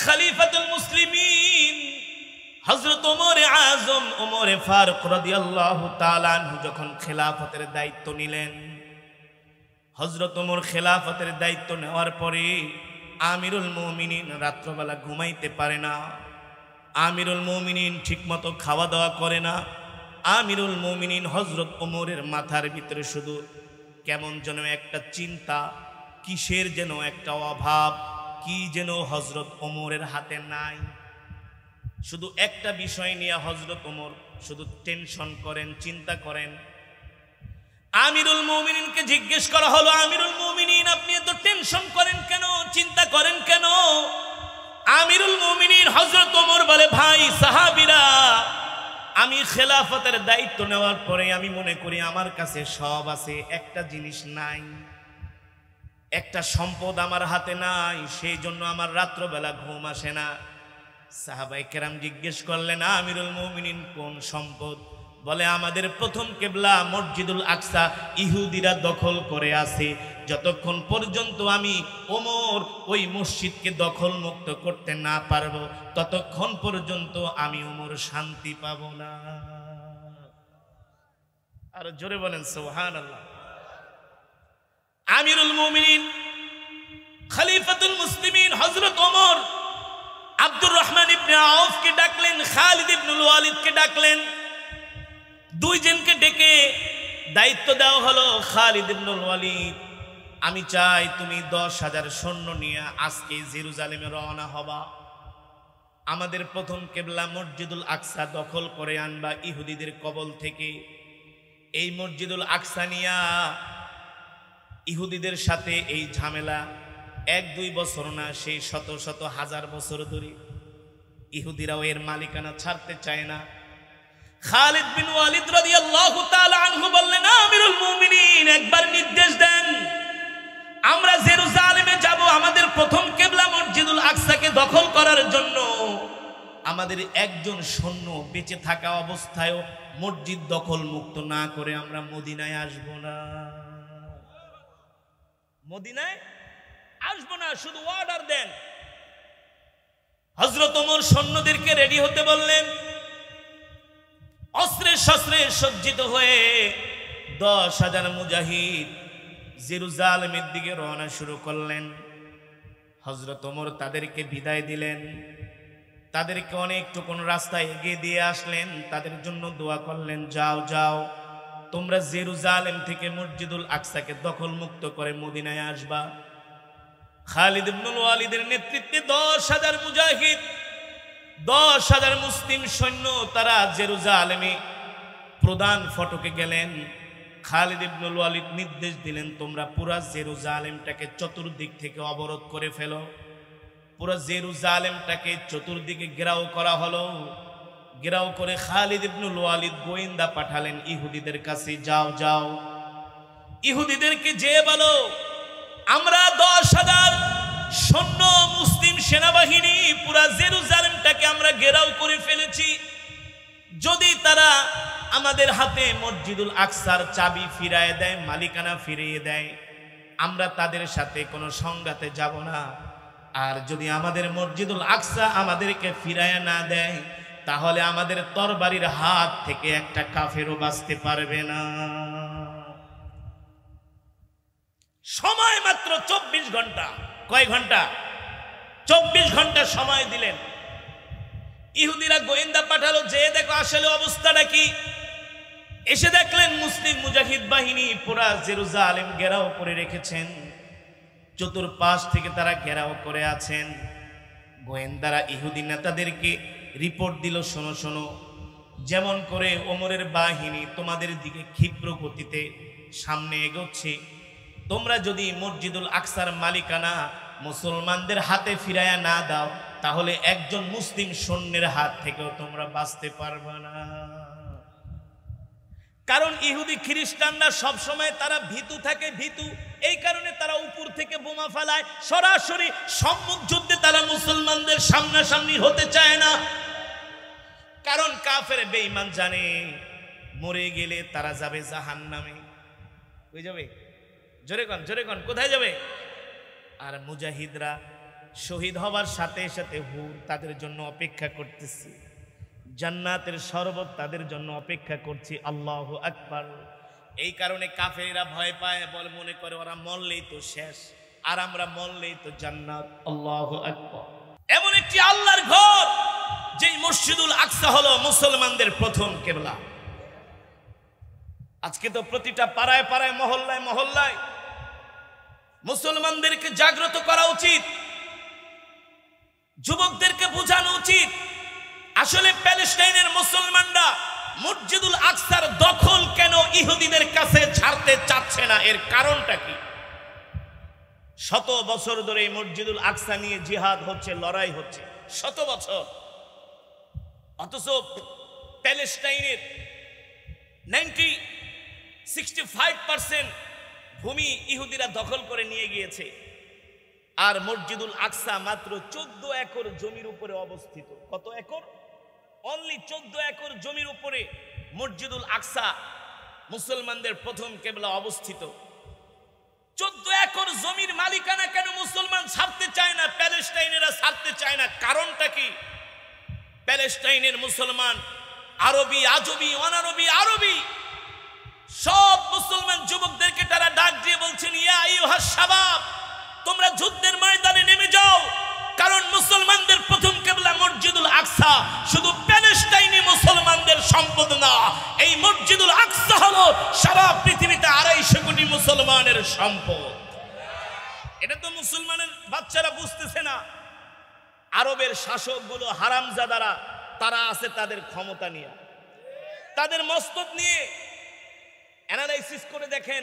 খলিফাতুল মুসলিমিন হযরত ওমর আযম ওমর ফারুক রাদিয়াল্লাহু তাআলা আনহু যখন খেলাফতের দায়িত্ব নিলেন, হযরত ওমর খেলাফতের দায়িত্ব নেওয়ার পরে আমিরুল মুমিনিন রাত্রবেলা ঘুমাইতে পারে না, আমিরুল মুমিনিন ঠিকমতো খাওয়া দাওয়া করে না। আমিরুল মুমিনিন হযরত ওমরের মাথার ভিতরে শুধু কেমন যেন একটা চিন্তা, কিসের যেন একটা অভাব, কি যেন হযরত ওমরের হাতে নাই। শুধু একটা বিষয় নিয়ে হযরত ওমর শুধু টেনশন করেন, চিন্তা করেন। আমিরুল মুমিনিনকে জিজ্ঞেস করা হলো, আমিরুল মুমিনিন আপনি এত টেনশন করেন কেন, চিন্তা করেন কেন? আমিরুল মুমিনিন হযরত ওমর বলে, ভাই সাহাবীরা, আমি খেলাফতের দায়িত্ব নেওয়ার পরে আমি মনে করি আমার কাছে সব আছে, একটা জিনিস নাই, একটা সম্পদ আমার হাতে নাই, সেই জন্য আমার রাত্রবেলা ঘুম আসে না। সাহাবায়ে কেরাম জিজ্ঞেস করলেন, আমিরুল মুমিনিন কোন সম্পদ? বলে, আমাদের প্রথম কিবলা মসজিদুল আকসা ইহুদিরা দখল করে আছে, যতক্ষণ পর্যন্ত আমি ওমর ওই মসজিদকে দখল মুক্ত করতে না পারবো ততক্ষণ পর্যন্ত আমি ওমর শান্তি পাব না। আর জোরে বলেন সুবহানাল্লাহ। আমিরুল মুমিনিন খলিফাতুল মুসলিমিন হযরত ওমর আব্দুর রহমান ইবনে আউফকে ডাকলেন, খালিদ ইবনুল ওয়ালিদকে ডাকলেন, দুইজনকে ডেকে দায়িত্ব দেওয়া হলো, খালিদ ইবনুল ওয়ালিদ আমি চাই তুমি 10,000 সৈন্য নিয়ে আজকে জেরুজালেমে রওনা হবা, আমাদের প্রথম কিবলা মসজিদুল আকসা দখল করে আনবা ইহুদিদের কবল থেকে। এই মসজিদুল আকসা নিয়া ইহুদিদের সাথে এই ঝামেলা 1-2 বছর না, সেই শত শত হাজার বছর ধরে ইহুদিরাও এর মালিকানা ছাড়তে চায় না। খালিদ বিন ওয়ালিদ রাদিয়াল্লাহু তাআলা আনহু বললেন, আমিরুল মুমিনিন একবার নির্দেশ দেন, আমরা জেরুজালেমে যাব আমাদের প্রথম কিবলা মসজিদুল আকসাকে দখল করার জন্য। আমাদের একজন সৈন্য বেঁচে থাকা অবস্থায়ও মসজিদ দখল মুক্ত না করে আমরা মদিনায় আসব না, মদিনায় আসব না, শুধু অর্ডার দেন। হযরত ওমর সৈন্যদেরকে রেডি হতে বললেন, অস্ত্রে শস্ত্রে সজ্জিত হয়ে 10,000 মুজাহিদ জেরুজালেমের দিকে রওনা শুরু করলেন। হযরত ওমর তাদেরকে বিদায় দিলেন, তাদেরকে অনেকটুকুন রাস্তায় এগিয়ে দিয়ে আসলেন, তাদের জন্য দোয়া করলেন, যাও যাও তোমরা জেরুজালেম থেকে মসজিদুল আকসাকে দখল মুক্ত করে মদিনায় আসবা। খালিদ ইবনুল ওয়ালিদের নেতৃত্বে 10,000 মুজাহিদ, 10,000 মুসলিম সৈন্য তারা জেরুজালেমে প্রধান ফটকে গেলেন। খালিদ ইবনুল ওয়ালিদ নির্দেশ দিলেন, তোমরা পুরা জেরুজালেমটাকে চতুর্দিক থেকে অবরোধ করে ফেলো। পুরা জেরুজালেমটাকে চতুর্দিকে ঘেরাও করা হলো। ঘেরাও করে খালিদ ইবনুল ওয়ালিদ গোয়েন্দা পাঠালেন ইহুদিদের কাছে, যাও যাও ইহুদিদেরকে যে বলো আমরা 10,000 সৈন্য মুসলিম সেনাবাহিনী পুরা জেরুজালেমটাকে আমরা ঘেরাও করে ফেলেছি, যদি তারা আমাদের হাতে মসজিদুল আকসার চাবি ফিরিয়ে দেয়, মালিকানা ফিরিয়ে দেয়, আমরা তাদের সাথে কোনো সংঘাতে যাব না। আর যদি আমাদের মসজিদুল আকসা আমাদেরকে ফিরায় না দেয় তাহলে আমাদের তরবারির হাত থেকে একটা কাফেরও বাঁচতে পারবে না। সময় মাত্র 24 ঘন্টা। কয় ঘন্টা? 24 ঘন্টা সময় দিলেন। ইহুদিরা গোয়েন্দা পাঠালো, যে দেখো আসলে অবস্থাটা কি। এসে দেখলেন মুসলিম মুজাহিদ বাহিনী পুরা জেরুজালেম ঘেরাও করে রেখেছেন, চতুর্পাশ থেকে তারা ঘেরাও করে আছেন। গোয়েন্দারা ইহুদি নেতাদেরকে রিপোর্ট দিল, শোনো শোনো, যেমন করে ওমরের বাহিনী তোমাদের দিকে ক্ষিপ্র গতিতে সামনে এগোচ্ছে, তোমরা যদি মসজিদুল আকসার মালিকানা মুসলমানদের হাতে ফিরায়া না দাও তাহলে একজন মুসলিম সৈন্যের হাত থেকেও তোমরা বাঁচতে পারবে না। কারণ ইহুদি খ্রিস্টানরা সবসময় তারা ভীতু থাকে, ভীতু, এই কারণে তারা উপর থেকে বোমা ফেলায়, সরাসরি সম্মুখ যুদ্ধে তারা মুসলমানদের সামনাসামনি হতে চায় না। কারণ কাফের বেঈমান জানে মরে গেলে তারা যাবে জাহান্নামে। কই যাবে? জোরে কোন, জোরে কোন, কোথায় যাবে? আর মুজাহিদরা শহীদ হবার সাথে সাথে হুর তাদের জন্য অপেক্ষা করতেছে, জান্নাতের শরবত তাদের জন্য অপেক্ষা করছি। আল্লাহু আকবার। এই কারণে কাফেররা ভয় পায়, বলে মনে করে ওরা মরলেই তো শেষ, আর আমরা মরলেই তো জান্নাত। আল্লাহু আকবার। এমন একটি আল্লাহর ঘর যেই মসজিদুল আকসা হলো মুসলমানদের প্রথম কিবলা। আজকে তো প্রতিটা পাড়ায় পাড়ায় মহল্লায় মহল্লায় মুসলমানদেরকে জাগ্রত করা উচিত, যুবকদেরকে বোঝানো উচিত আসলে প্যালেস্টাইনের মুসলমানরা মসজিদুল আকসার দখল কেন ইহুদিদের কাছে ছাড়তে চাচ্ছে না, এর কারণটা কি? শত বছর ধরে এই মসজিদুল আকসা নিয়ে জিহাদ হচ্ছে, লড়াই হচ্ছে শত বছর, অথচ প্যালেস্টাইনের 65% ভূমি ইহুদিরা দখল করে নিয়ে গিয়েছে, আর মসজিদুল আকসা মাত্র 14 একর জমির উপরে অবস্থিত। কত একর? অনলি 14 একর জমির উপরে মসজিদুল আকসা মুসলমানদের প্রথম কিবলা অবস্থিত। 14 একর জমির মালিকানা কেন মুসলমান ছাড়তে চায় না, প্যালেস্টাইনেরা ছাড়তে চায় না? কারণটা কি? প্যালেস্টাইনের মুসলমান আরবি, আজবি, অনারবি, আরবি সব মুসলমান যুবকদেরকে তারা ডাক দিয়ে বলছেন, ইয়া আইয়ুহাস শাবাব, তোমরা যুদ্ধের ময়দানে নেমে যাও, কারণ মুসলমানদের প্রথম কিবলা মসজিদুল আকসা শুধু প্যালেস্টাইনি মুসলমানদের সম্পদ না, এই মসজিদুল আকসা হলো সারা পৃথিবীতে 250 কোটি মুসলমানের সম্পদ। এটা তো মুসলমানের বাচ্চারা বুঝতেছে না। আরবের শাসকগুলো হারামজাদারা, তারা আছে তাদের ক্ষমতা নিয়ে, তাদের মস্তক নিয়ে। অ্যানালাইসিস করে দেখেন,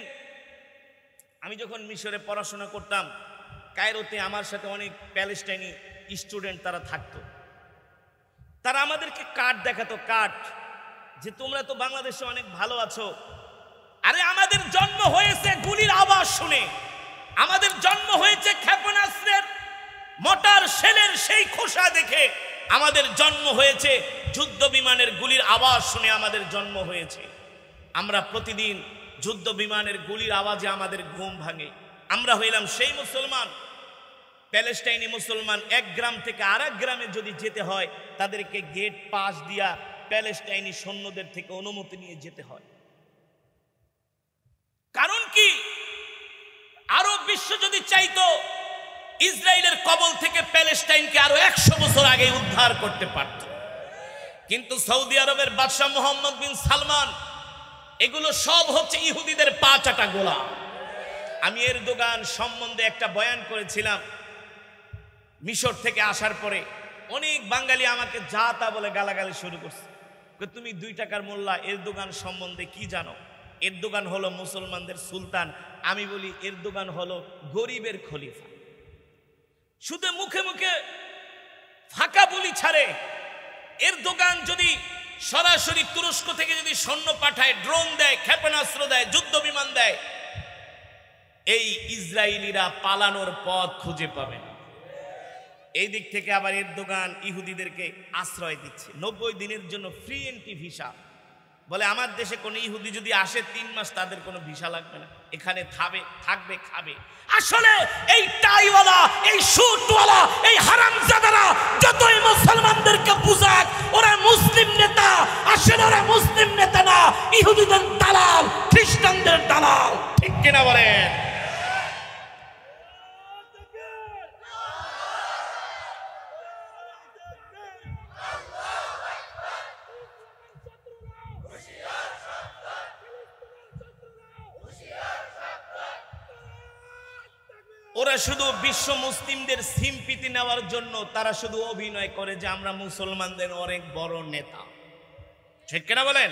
আমি যখন মিশরে পড়াশোনা করতাম, কায়রোতে আমার সাথে অনেক প্যালেস্টাইনি স্টুডেন্ট তারা থাকতো। তারা আমাদেরকে কার্ড দেখাতো, কার্ড, যে তোমরা তো বাংলাদেশে অনেক ভালো আছো। আরে আমাদের জন্ম হয়েছে গুলির আওয়াজ শুনে, আমাদের জন্ম হয়েছে ক্ষেপণাস্ত্রের মোটার শেলের সেই খোসা দেখে, আমাদের জন্ম হয়েছে যুদ্ধ বিমানের গুলির আওয়াজ শুনে আমাদের জন্ম হয়েছে। আমরা প্রতিদিন যুদ্ধ বিমানের গুলির আওয়াজে আমাদের ঘুম ভাঙে। আমরা হইলাম সেই মুসলমান। প্যালেস্টাইনি মুসলমান এক গ্রাম থেকে আরেক গ্রামে যদি যেতে হয়, তাদেরকে গেট পাস দিয়া প্যালেস্টাইনি সৈন্যদের থেকে অনুমতি নিয়ে যেতে হয়। কারণ কি? আরব বিশ্ব যদি চাইতো, ইসরায়েলের কবল থেকে প্যালেস্টাইনকে আরো 100 বছর আগে উদ্ধার করতে পারত, কিন্তু সৌদি আরবের বাদশাহ মোহাম্মদ বিন সালমান, এগুলো সব হচ্ছে ইহুদিদের পা চাটা গোলাম। আমি এরদোগান সম্বন্ধে একটা বয়ান করেছিলাম মিশর থেকে আসার পরে। অনেক বাঙালি আমাকে যা তা বলে গালাগালি শুরু করছে, তুমি 2 টাকার মোল্লা, এরদোগান সম্বন্ধে কি জানো? এরদোগান হলো মুসলমানদের সুলতান। আমি বলি এরদোগান হলো গরিবের খলিফা। শুধু মুখে মুখে ফাঁকা বলি ছাড়ে। এরদোগান যদি সরাসরি তুরস্ক থেকে যদি সৈন্য পাঠায়, ড্রোন দেয়, ক্ষেপণাস্ত্র দেয়, যুদ্ধ বিমান দেয়, এই ইসরায়েলিরা পালানোর পথ খুঁজে পাবে না। এই দিক থেকে আবার এরদোগান ইহুদিদেরকে আশ্রয় দিচ্ছে 90 দিনের জন্য ফ্রি এন্ট্রি ভিসা। বলে আমার দেশে কোনো ইহুদি যদি আসে 3 মাস তাদের কোনো ভিসা লাগবে না, এখানে থাকবে, খাবে। আসলে এই টাইওয়ালা, এই শুটওয়ালা, এই হারামজাদারা যতই মুসলমানদেরকে বুঝাক, ওরা মুসলিম নেতা, আসলে ওরা মুসলিম নেতা না, ইহুদিদের দালাল, খ্রিস্টানদের দালাল। ঠিক কিনা বলেন? ওরা শুধু বিশ্ব মুসলিমদের সিম্পিতি নেওয়ার জন্য তারা শুধু অভিনয় করে যে আমরা মুসলমানদের অনেক বড় নেতা। ঠিক কিনা বলেন?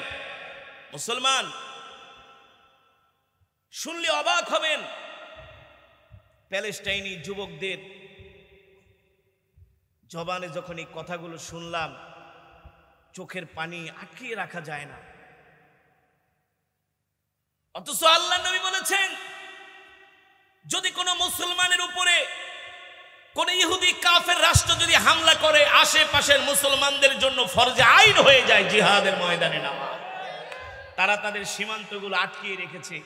মুসলমান শুনলে অবাক হবেন, প্যালেস্টাইনি যুবকদের জবানে যখন এই কথাগুলো শুনলাম, চোখের পানি আটকিয়ে রাখা যায় না। অথচ আল্লাহ নবী বলেছেন, যদি কোনো মুসলমানের উপরে কোন ইহুদি কাফের রাষ্ট্র যদি হামলা করে, আশেপাশের মুসলমানদের জন্য ফরজে আইন হয়ে যায় জিহাদের ময়দানে নামা। তারা তাদের সীমান্তগুলো আটকিয়ে রেখেছে,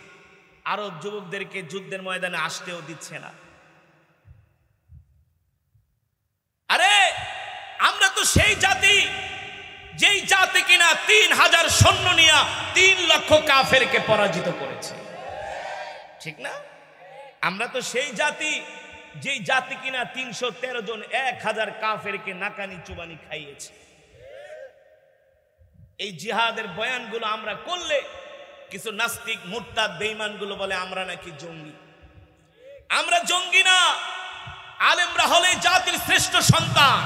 আরব যুবকদেরকে যুদ্ধের ময়দানে আসতেও দিচ্ছে না। সেই জাতি যেই জাতি কিনা 3000 সৈন্য নিয়ে 3 লক্ষ কাফেরকে পরাজিত করেছে, ঠিক না? আমরা তো সেই জাতি যেই জাতি কিনা 313 জন 1000 কাফেরকে নাকানি চুবানি খাইয়েছে। এই জিহাদের বয়ানগুলো আমরা করলে কিছু নাস্তিক মুরতাদ বেঈমানগুলো বলে আমরা নাকি জঙ্গি। আমরা জঙ্গি না, আলেমরা হলে জাতির শ্রেষ্ঠ সন্তান।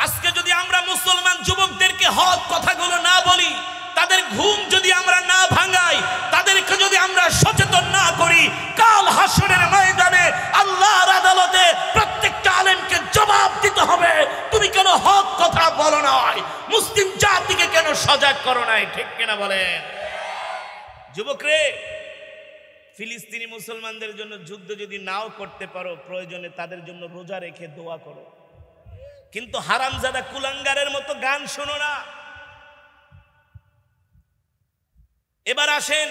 আজকে যদি আমরা মুসলমান যুবকদেরকে হক কথাগুলো না বলি, তাদের ঘুম যদি আমরা না ভাঙাই, তাদেরকে যদি আমরা সচেতন না করি, কাল হাসরের ময়দানে আল্লাহর আদালতে প্রত্যেকটা আলেমকে জবাব দিতে হবে, তুমি কেন হক কথা বলো নাই, মুসলিম জাতিকে কেন সজাগ করো নাই, ঠিক কিনা বলেন? যুবকরে, ফিলিস্তিনি মুসলমানদের জন্য যুদ্ধ যদি নাও করতে পারো, প্রয়োজনে তাদের জন্য রোজা রেখে দোয়া করো, কিন্তু হারামজাদা কুলাঙ্গারের মতো গান শোনো না। এবার আসেন,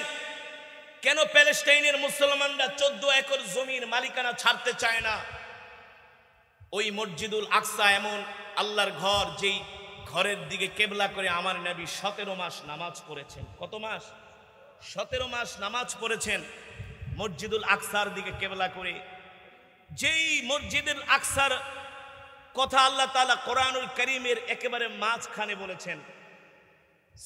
কেন প্যালেস্টাইনের মুসলমানরা 14 একর জমির মালিকানা ছাড়তে চায় না? ওই মসজিদুল আকসা এমন আল্লাহর ঘর, যেই ঘরের দিকে কেবলা করে আমার নবী 17 মাস নামাজ পড়েছেন। কত মাস? 17 মাস নামাজ পড়েছেন মসজিদুল আকসার দিকে কেবলা করে। যেই মসজিদুল আকসার কথা আল্লাহ তাআলা কোরআনুল কারীমের একেবারে মাঝখানে বলেছেন,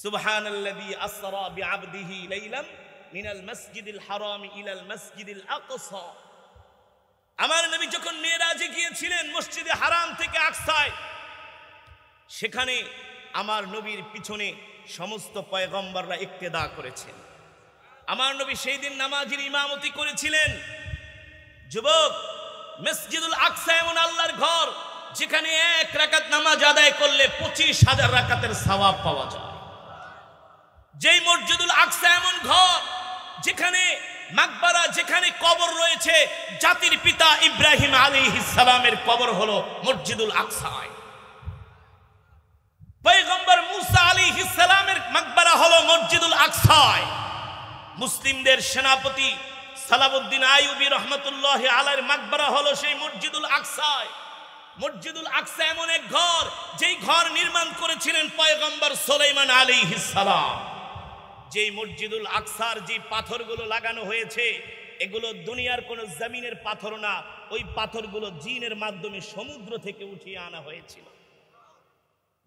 সুবহানাল্লাযী আসরা বিআবদিহি লাইলাম মিনাল মাসজিদিল হারাম ইলাল মাসজিদিল আকসা। আমার নবী যখন মেরাজে গিয়েছিলেন মসজিদে হারাম থেকে আকসায়, সেখানে আমার নবীর পিছনে সমস্ত পয়গম্বররা ইক্তেদা করেছেন। আমার নবী সেই দিন নামাজের ইমামতি করেছিলেন। যুবক, মসজিদুল আকসা এমন আল্লাহর ঘর, যেখানে 1 রাকাত নামাজ আদায় করলে 25,000 রাকাতের সওয়াব পাওয়া যায়। যেই মসজিদুল আকসা এমন ঘর, যেখানে মাকবারা, যেখানে কবর রয়েছে, জাতির পিতা ইব্রাহিম আলাইহিস সালামের কবর হলো মসজিদুল আকসায়। পয়গম্বর মুসা আলাইহিস সালামের মাকবারা হলো মসজিদুল আকসায়। মুসলিমদের সেনাপতি সালাউদ্দিন আইয়ুবী রহমাতুল্লাহি আলাইহির মাকবারা হলো সেই মসজিদুল আকসায়। মসজিদুল আকসা এমন এক ঘর, যেই ঘর নির্মাণ করেছিলেন পয়গম্বর সুলাইমান আলাইহিস সালাম। যেই মসজিদুল আকসার যে পাথরগুলো লাগানো হয়েছে, এগুলো দুনিয়ার কোন জমিনের পাথর না, ওই পাথরগুলো জিনের মাধ্যমে সমুদ্র থেকে উঠিয়ে আনা হয়েছিল।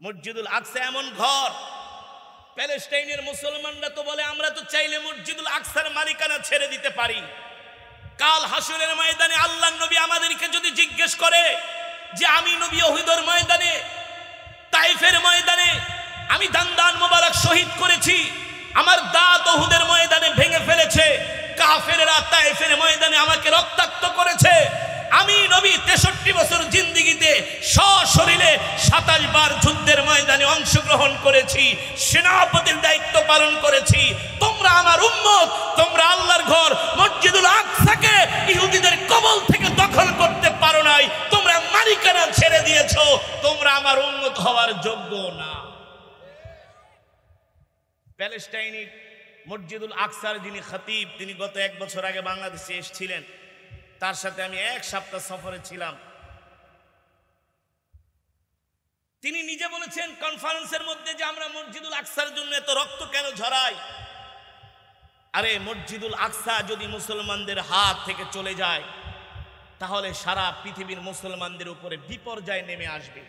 মসজিদুল আকসা এমন ঘর, প্যালেস্টাইনের মুসলমানরা তো বলে আমরা তো চাইলে মসজিদুল আকসার মালিকানা ছেড়ে দিতে পারি। কাল হাসরের ময়দানে আল্লাহর নবী আমাদেরকে যদি জিজ্ঞেস করে যে আমি নবী উহুদের ময়দানে, তাইফের ময়দানে আমি দান্দান মোবারক শহীদ করেছি, আমার দাঁত উহুদের ময়দানে ভেঙে ফেলেছে, কাফেররা তাইফের ময়দানে আমাকে রক্তাক্ত করেছে, আমি নবী 63 বছর জিন্দেগিতে সশরীরে 27 বার যুদ্ধের ময়দানে অংশগ্রহণ করেছি, সেনাপতির দায়িত্ব পালন করেছি, তোমরা আমার উম্মত, তোমরা আল্লাহর ঘর মসজিদুল আকসাকে ইহুদিদের কবল থেকে দখল করতে পারো নাই, তোমরা মালিকানা ছেড়ে দিয়েছো, তোমরা আমার উম্মত হওয়ার যোগ্য না। প্যালেস্টাইনি মসজিদুল আকসার যিনি খতিব, তিনি গত 1 বছর আগে বাংলাদেশে এসেছিলেন। তার সাথে আমি 1 সপ্তাহ সফরে ছিলাম। তিনি নিজে বলেছেন কনফারেন্সের মধ্যে যে আমরা মসজিদুল আকসার জন্য এত রক্ত কেন ঝরাই। আরে মসজিদুল আকসা যদি মুসলমানদের হাত থেকে চলে যায়, তাহলে সারা পৃথিবীর মুসলমানদের উপরে বিপর্যয় নেমে আসবে।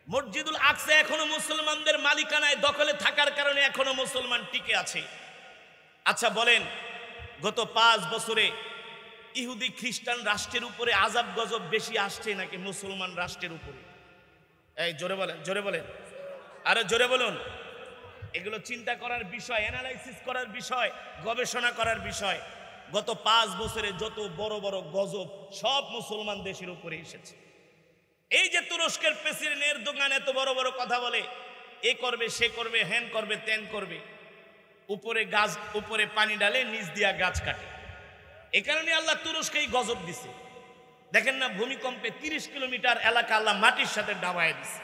মসজিদুল আকসা এখনো মুসলমানদের মালিকানায় দখলে থাকার কারণে এখনো মুসলমান টিকে আছে। আচ্ছা বলেন, গত 5 বছরে ইহুদি খ্রিস্টান রাষ্ট্রের উপরে আযাব গজব বেশি আসছে নাকি মুসলমান রাষ্ট্রের উপরে? এই জোরে বলেন, জোরে বলেন, আরে জোরে বলুন। এগুলো চিন্তা করার বিষয়, অ্যানালাইসিস করার বিষয়, গবেষণা করার বিষয়। গত 5 বছরে যত বড় বড় গজব সব মুসলমান দেশের উপরে এসেছে। এই যে তুরস্কের প্রেসিডেন্ট এরদোগান এত বড় বড় কথা বলে, এ করবে, সে করবে, হ্যান করবে, ত্যান করবে, উপরে গাছ, উপরে পানি ডালে, নিচ দিয়া গাছ কাটে। এই কারণে আল্লাহ তুরস্কে এই গজব দিছে। দেখেন না, ভূমিকম্পে 30 কিলোমিটার এলাকা আল্লাহ মাটির সাথে ডাবায় দিছে।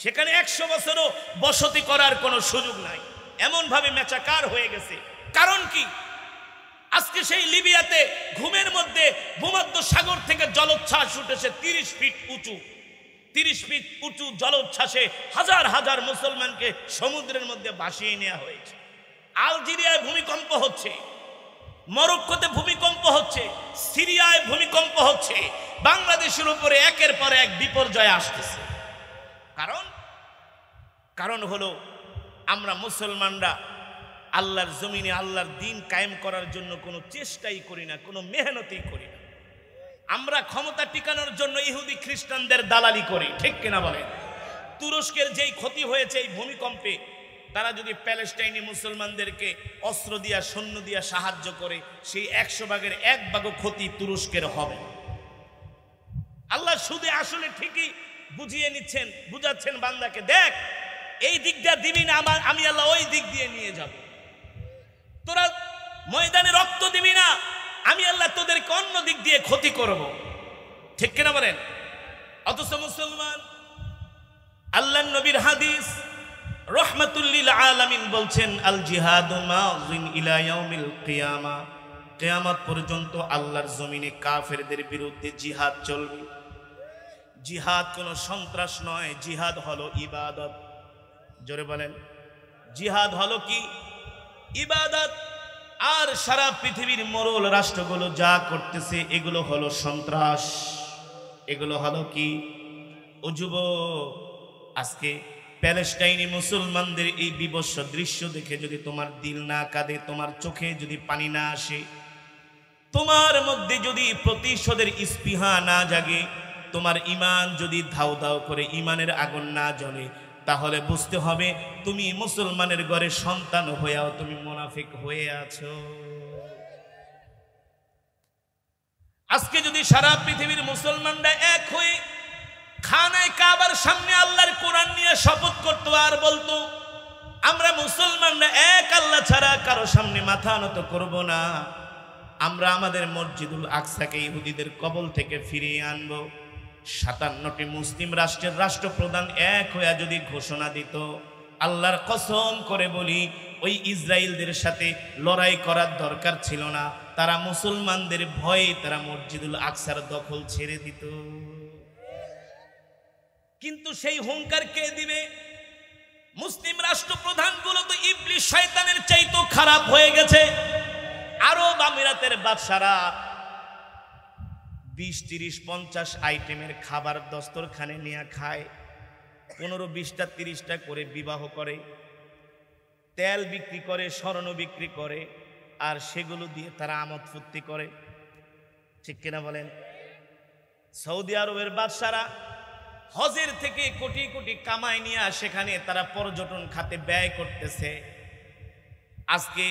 সেখানে 100 বছরও বসতি করার কোনো সুযোগ নাই, এমন ভাবে মেচাকার হয়ে গেছে। কারণ কি? আজকে সেই লিবিয়াতে ঘুমের মধ্যে ভূমধ্য সাগর থেকে জলোচ্ছ্বাস উঠেছে 30 ফিট উঁচু। 30 ফিট উঁচু জলোচ্ছ্বাসে হাজার হাজার মুসলমানকে সমুদ্রের মধ্যে ভাসিয়ে নেওয়া হয়েছে। আলজেরিয়ায় ভূমিকম্প হচ্ছে, মরক্কোতে ভূমিকম্প হচ্ছে, সিরিয়ায় ভূমিকম্প হচ্ছে, বাংলাদেশের উপরে একের পর এক বিপর্যয় আসতেছে। কারণ হলো আমরা মুসলমানরা আল্লাহর জমিনে আল্লাহর দিন কায়েম করার জন্য কোনো চেষ্টাই করি না, কোনো মেহনতই করি না। আমরা ক্ষমতা টিকানোর জন্য ইহুদি খ্রিস্টানদের দালালি করি, ঠিক কিনা বলেন? তুরস্কের যেই ক্ষতি হয়েছে এই ভূমিকম্পে, তারা যদি প্যালেস্টাইনি মুসলমানদেরকে অস্ত্র দিয়া সৈন্য দিয়া সাহায্য করে, সেই 100 ভাগের 1 ভাগও ক্ষতি তুরস্কের হবে। আল্লাহ শুধু আসলে ঠিকই বুঝিয়ে নিচ্ছেন, বুঝাচ্ছেন বান্দাকে, দেখ এই দিক দিয়ে দিবি না, আমি আল্লাহ ওই দিক দিয়ে নিয়ে যাব। তোরা ময়দানে রক্ত দিবি না, আমি আল্লাহ তোদেরকে অন্য দিক দিয়ে ক্ষতি করব, ঠিক কিনা বলেন? অথচ মুসলমান, আল্লাহর নবীর হাদিস রাহমাতুল লিল আলামিন বলছেন, আল জিহাদু মাযিন ইলা ইয়াউমিল কিয়ামা, কিয়ামত পর্যন্ত আল্লাহর জমিনে কাফেরদের বিরুদ্ধে জিহাদ চলবে। জিহাদ কোনো সন্ত্রাস নয়, জিহাদ হলো ইবাদত। জোরে বলেন, জিহাদ হলো কি? ইবাদত। আর সারা পৃথিবীর মোড়ল রাষ্ট্রগুলো যা করতেছে এগুলো হলো সন্ত্রাস, এগুলো হলো কি? ও যুবক, আজকে প্যালেস্টাইনি মুসলমানদের এই বিভৎস দৃশ্য দেখে যদি তোমার দিল না কাঁদে, তোমার চোখে যদি পানি না আসে, তোমার মধ্যে যদি প্রতিশোধের স্পৃহা না জাগে, তোমার ঈমান যদি ধাউ ধাউ করে ঈমানের আগুন না জ্বলে, তাহলে বুঝতে হবে তুমি মুসলমানের ঘরে সন্তান হয়েও তুমি মুনাফিক হয়ে আছো। আজকে যদি সারা পৃথিবীর মুসলমানরা এক হয়ে খানায় কাবার সামনে আল্লাহর কোরআন নিয়ে শপথ করতো আর বলতো, আমরা মুসলমানরা এক আল্লাহ ছাড়া কারো সামনে মাথা নত করব না, আমরা আমাদের মসজিদুল আকসাকে ইহুদিদের কবল থেকে ফিরিয়ে আনবো, 57টি মুসলিম রাষ্ট্রের রাষ্ট্রপ্রধান এক হয়ে যদি ঘোষণা দিত, আল্লাহর কসম করে বলি ওই ইসরায়েলদের সাথে লড়াই করার দরকার ছিল না, তারা মুসলমানদের ভয়ে তারা মসজিদুল আকসার দখল ছেড়ে দিত। কিন্তু সেই হুঙ্কার কে দিবে? মুসলিম রাষ্ট্রপ্রধানগুলো তো ইবলিস শয়তানের চাইতো খারাপ হয়ে গেছে। আরব আমিরাতের বাদশারা 20, 30, 50 আইটেমের খাবার দস্তরখানে নিয়ে খায়, 15, 20টা 30টা করে বিবাহ করে, তেল বিক্রি করে, স্বর্ণ বিক্রি করে, আর সেগুলো দিয়ে তারা আমোদ ফুর্তি করে, ঠিক কিনা বলেন? সৌদি আরবের বাদশারা হজের থেকে কোটি কোটি কামাই নিয়ে সেখানে তারা পর্যটন খাতে ব্যয় করতেছে। আজকে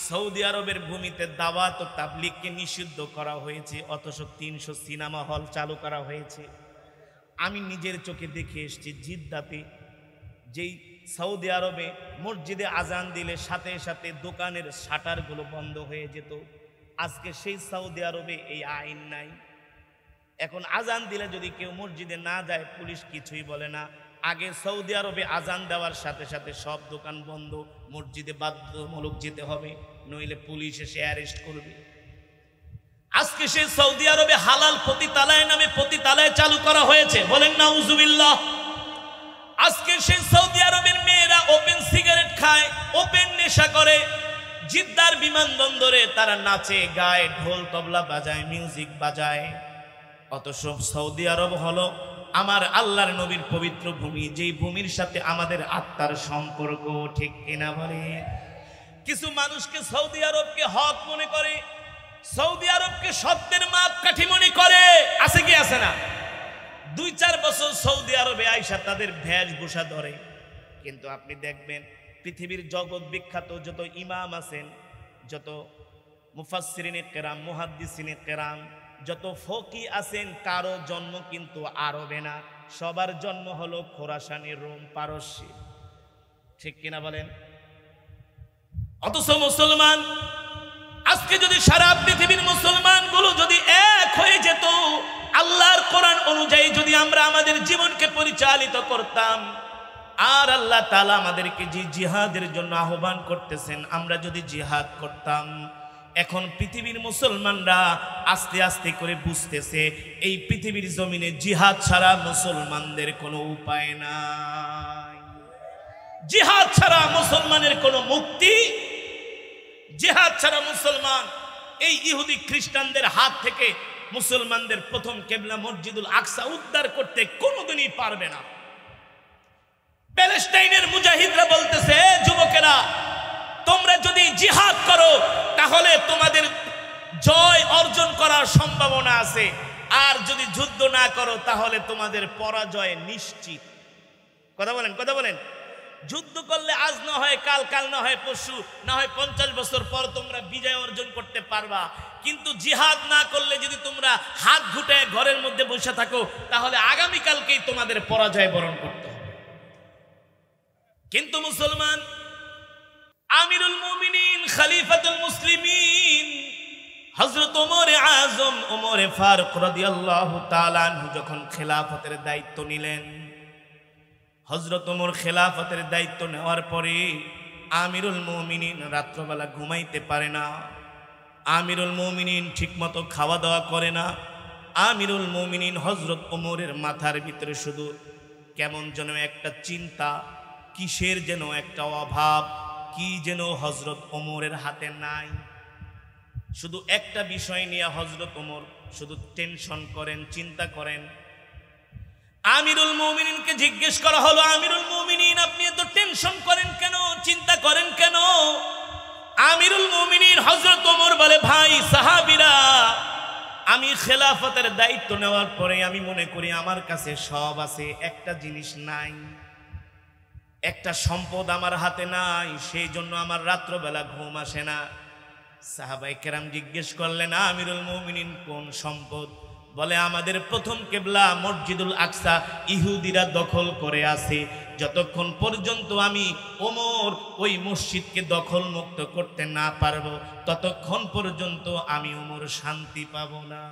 সৌদি আরবের ভূমিতে দাওয়াত ও তাবলীগকে নিষিদ্ধ করা হয়েছে, অথচ 300 সিনেমা হল চালু করা হয়েছে। আমি নিজের চোখে দেখে এসেছি, জিদ্দাতে যেই সৌদি আরবে মসজিদে আজান দিলে সাথে সাথে দোকানের শাটারগুলো বন্ধ হয়ে যেত, আজকে সেই সৌদি আরবে এই আইন নাই। এখন আজান দিলে যদি কেউ মসজিদে না যায়, পুলিশ কিছুই বলে না। আগে সৌদি আরবে আজান দেওয়ার সাথে সাথে সব দোকান বন্ধ, মসজিদে বাধ্যতামূলক যেতে হবে, নইলে পুলিশ এসে অ্যারেস্ট করবে। আজকে সেই সৌদি আরবে হালাল পতিতালয় নামে পতিতালয় চালু করা হয়েছে, বলেন নাউজুবিল্লাহ। আজকে সেই সৌদি আরবের মেয়েরা ওপেন সিগারেট খায়, ওপেন নেশা করে, জিদ্দার বিমানবন্দরে তারা নাচে গায়, ঢোল তবলা বাজায়, মিউজিক বাজায়। অথচ সৌদি আরব হলো আমার আল্লাহর নবীর পবিত্র ভূমি, যেই ভূমির সাথে আমাদের আত্মার সম্পর্ক, ঠিক কিনা বলে? কিছু মানুষকে সৌদি আরবকে হক মনে করে, সৌদি আরবকে সত্যের মাপকাঠি মনে করে, আছে কি আছে না? 2-4 বছর সৌদি আরবে আইসা তাদের বেশভূষা ধরে, কিন্তু আপনি দেখবেন পৃথিবীর জগৎ বিখ্যাত যত ইমাম আছেন, যত মুফাসসিরিনে কেরাম, মুহাদ্দিসিনে কেরাম, যত ফকি আছেন, কারো জন্ম কিন্তু আরবে না, সবার জন্ম হলো খোরাসানি, রোম, পারস্যে, ঠিক কিনা বলেন? অথচ মুসলমান, আজকে যদি সারা পৃথিবীর মুসলমানগুলো যদি এক হয়ে যেত, আল্লাহর কোরআন অনুযায়ী যদি আমরা আমাদের জীবনকে পরিচালিত করতাম, আর আল্লাহ তাআলা আমাদেরকে যে জিহাদের জন্য আহ্বান করতেছেন, আমরা যদি জিহাদ করতাম, এখন পৃথিবীর মুসলমানরা আস্তে আস্তে করে বুঝতেছে এই পৃথিবীর জমিনে জিহাদ ছাড়া মুসলমানদের কোনো উপায় নাই। জিহাদ ছাড়া মুসলমানের কোনো মুক্তি, জিহাদ ছাড়া মুসলমান এই ইহুদি খ্রিস্টানদের হাত থেকে মুসলমানদের প্রথম কেবলা মসজিদুল আকসা উদ্ধার করতে কোনোদিনই পারবে না। প্যালেস্টাইনের মুজাহিদরা বলতেছে, যুবকেরা তোমরা যদি জিহাদ করো তাহলে তোমাদের জয় অর্জন করার সম্ভাবনা আছে, আর যদি যুদ্ধ না করো তাহলে তোমাদের পরাজয় নিশ্চিত। কথা বলেন, কথা বলেন। যুদ্ধ করলে আজ না হয় কাল, কাল না হয় পরশু, না হয় 50 বছর পর তোমরা বিজয় অর্জন করতে পারবা, কিন্তু জিহাদ না করলে যদি তোমরা হাত ঘুটায় ঘরের মধ্যে বসে থাকো তাহলে আগামীকালকেই তোমাদের পরাজয় বরণ করতে হবে। কিন্তু মুসলমান আমিরুল মুমিনিন খলিফাতুল মুসলিমিন হযরত ওমরে আজম ওমরে ফারুক রাদিয়াল্লাহু তাআলা আনহু যখন খেলাফতের দায়িত্ব নিলেন, হযরত ওমর খেলাফতের দায়িত্ব নেওয়ার পরে আমিরুল মুমিনিন রাত্রবেলা ঘুমাইতে পারে না, আমিরুল মুমিনিন ঠিকমতো খাওয়া দাওয়া করে না। আমিরুল মুমিনিন হযরত ওমরের মাথার ভিতরে শুধু কেমন যেন একটা চিন্তা, কিসের যেন একটা অভাব, কি যেন হযরত ওমরের হাতে নাই। শুধু একটা বিষয় নিয়ে হযরত ওমর শুধু টেনশন করেন, চিন্তা করেন। আমিরুল মুমিনিনকে জিজ্ঞেস করা হলো, আমিরুল মুমিনিন আপনি এত টেনশন করেন কেন, চিন্তা করেন কেন? আমিরুল মুমিনিন হযরত ওমর বলে, ভাই সাহাবীরা, আমি খেলাফতের দায়িত্ব নেওয়ার পরে আমি মনে করি আমার কাছে সব আছে, একটা জিনিস নাই, একটা সম্পদ আমার হাতে নাই, সেই জন্য আমার রাত্রবেলা ঘুম আসে না। সাহাবায়ে কেরাম জিজ্ঞেস করলেন, আমিরুল মুমিনিন কোন সম্পদ? বলে, আমাদের প্রথম কেবলা মসজিদুল আকসা ইহুদিরা দখল করে আছে, যতক্ষণ পর্যন্ত আমি ওমর ওই মসজিদকে দখল মুক্ত করতে না পারবো ততক্ষণ পর্যন্ত আমি ওমর শান্তি পাবো না।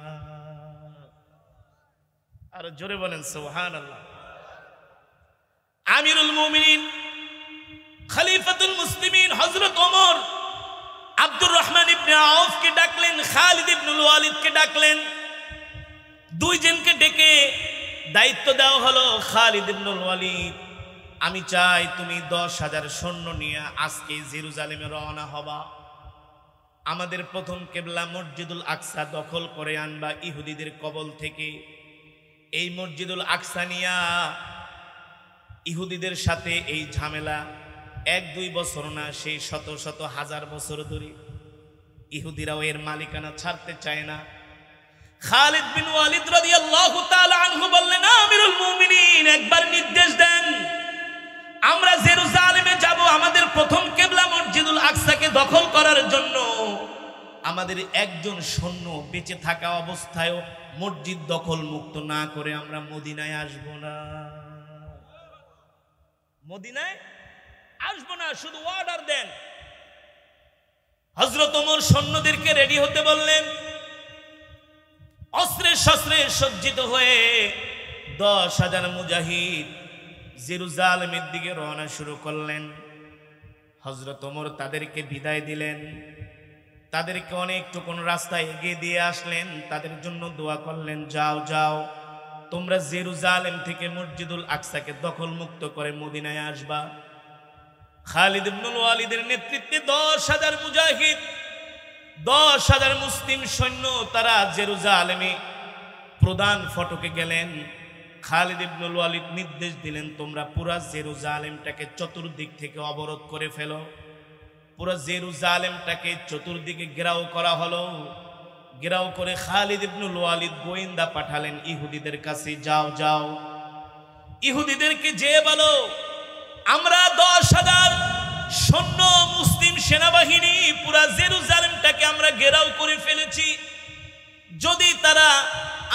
আর জোরে বলেন সুবহানাল্লাহ। আমিরুল মুমিনিন খলিফাতুল মুসলিমিন হযরত ওমর আব্দুর রহমান ইবনে আউফকে ডাকলেন, খালিদ ইবনুল ওয়ালিদকে ডাকলেন, দুইজনকে ডেকে দায়িত্ব দেওয়া হলো, খালিদ ইবনুল ওয়ালিদ আমি চাই তুমি 10,000 সৈন্য নিয়ে আজকে জেরুজালেমে রওনা হবা, আমাদের প্রথম কেবলা মসজিদুল আকসা দখল করে আনবা ইহুদিদের কবল থেকে। এই মসজিদুল আকসা নিয়া ইহুদিদের সাথে এই ঝামেলা 1-2 বছর না, সেই শত শত হাজার বছর ধরে ইহুদিরাও এর মালিকানা ছাড়তে চায় না। খালিদ বিন ওয়ালিদ রাদিয়াল্লাহু তাআলা আনহু বললেন, আমিরুল মুমিনিন একবার নির্দেশ দেন, আমরা জেরুজালেমে যাব আমাদের প্রথম কেবলা মসজিদুল আকসাকে দখল করার জন্য। আমাদের একজন সৈন্য বেঁচে থাকা অবস্থায়ও মসজিদ দখল মুক্ত না করে আমরা মদিনায় আসব না, মদিনায় আসবো না, শুধু অর্ডার দেন। হযরত ওমর সৈন্যদেরকে রেডি হতে বললেন, অস্ত্রে শস্ত্রে সজ্জিত হয়ে 10,000 মুজাহিদ জেরুজালেমের দিকে রওনা শুরু করলেন। হযরত ওমর তাদেরকে বিদায় দিলেন, তাদেরকে অনেকটুকুন রাস্তায় এগিয়ে দিয়ে আসলেন, তাদের জন্য দোয়া করলেন, যাও যাও তোমরা জেরুজালেম থেকে মসজিদুল আকসাকে দখল মুক্ত করে মদিনায় আসবা। খালিদ ইবনুল ওয়ালিদের নেতৃত্বে 10,000 মুজাহিদ, 10,000 মুসলিম সৈন্য তারা জেরুজালেমে প্রধান ফটকে গেলেন। খালিদ ইবনুল ওয়ালিদ নির্দেশ দিলেন, তোমরা পুরা জেরুজালেমটাকে চতুর্দিক থেকে অবরোধ করে ফেলো। পুরা জেরুজালেমটাকে চতুর্দিকে ঘেরাও করা হলো। ঘেরাও করে খালিদ ইবনুল ওয়ালিদ গোয়েন্দা পাঠালেন ইহুদিদের কাছে, যাও যাও ইহুদিদেরকে যে বলো আমরা 10,000 সৈন্য মুসলিম সেনাবাহিনী পুরা জেরুজালেমটাকে আমরা ঘেরাও করে ফেলেছি, যদি তারা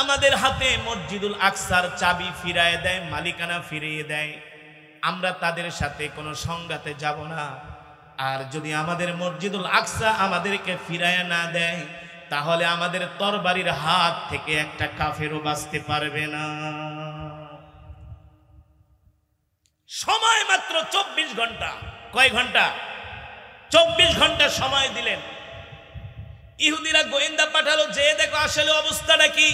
আমাদের হাতে মসজিদুল আকসার চাবি ফিরিয়ে দেয়, মালিকানা ফিরিয়ে দেয়, আমরা তাদের সাথে কোনো সংঘাতে যাব না। আর যদি আমাদের মসজিদুল আকসা আমাদেরকে ফিরায় না দেয় তাহলে আমাদের তরবারির হাত থেকে একটা কাফেরও বাঁচতে পারবে না। সময় মাত্র 24 ঘন্টা। কয় ঘন্টা? 24 ঘন্টা সময় দিলেন। ইহুদিরা গোয়েন্দা পাঠালো, যে দেখো আসলে অবস্থাটা কি।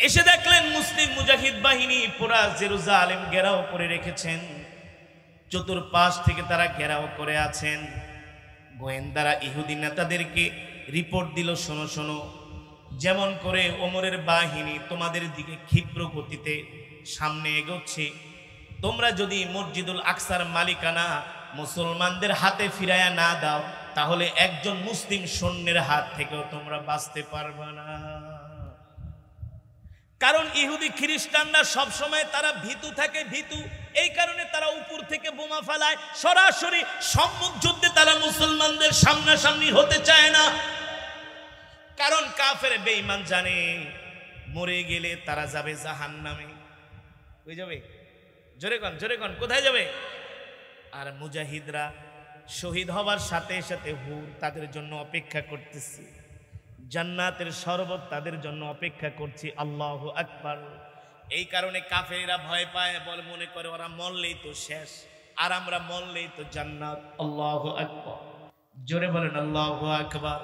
এসে দেখলেন মুসলিম মুজাহিদ বাহিনী পুরা জেরুজালেম ঘেরাও করে রেখেছেন, চতুর্পাশ থেকে তারা ঘেরাও করে আছেন। গোয়েন্দারা ইহুদি নেতাদেরকে রিপোর্ট দিল, শোনো শোনো, যেমন করে ওমরের বাহিনী তোমাদের দিকে ক্ষিপ্র গতিতে সামনে এগোচ্ছে, তোমরা যদি মসজিদুল আকসার মালিকানা মুসলমানদের হাতে ফিরায়া না দাও, তাহলে একজন মুসলিম সৈন্যের হাত থেকেও তোমরা বাঁচতে পারবে না। কারণ ইহুদি খ্রিস্টানরা সবসময় তারা ভীতু থাকে, ভীতু এই কারণে তারা উপর থেকে বোমা ফেলায়, সরাসরি সম্মুখ যুদ্ধে তারা মুসলমানদের সামনাসামনি হতে চায় না। কারণ কাফের বেঈমান জানে মরে গেলে তারা যাবে জাহান্নামে। কই যাবে? জোরে কন, জোরে কন, কোথায় যাবে? আর মুজাহিদরা শহীদ হবার সাথে সাথে হুর তাদের জন্য অপেক্ষা করতেছে, জান্নাতের শরবত তাদের জন্য অপেক্ষা করছে। আল্লাহু আকবার। এই কারণে কাফেররা ভয় পায়, বলে মনে করে ওরা মরলেই তো শেষ, আর আমরা মরলেই তো জান্নাত। আল্লাহু আকবার, জোরে বলেন আল্লাহু আকবার।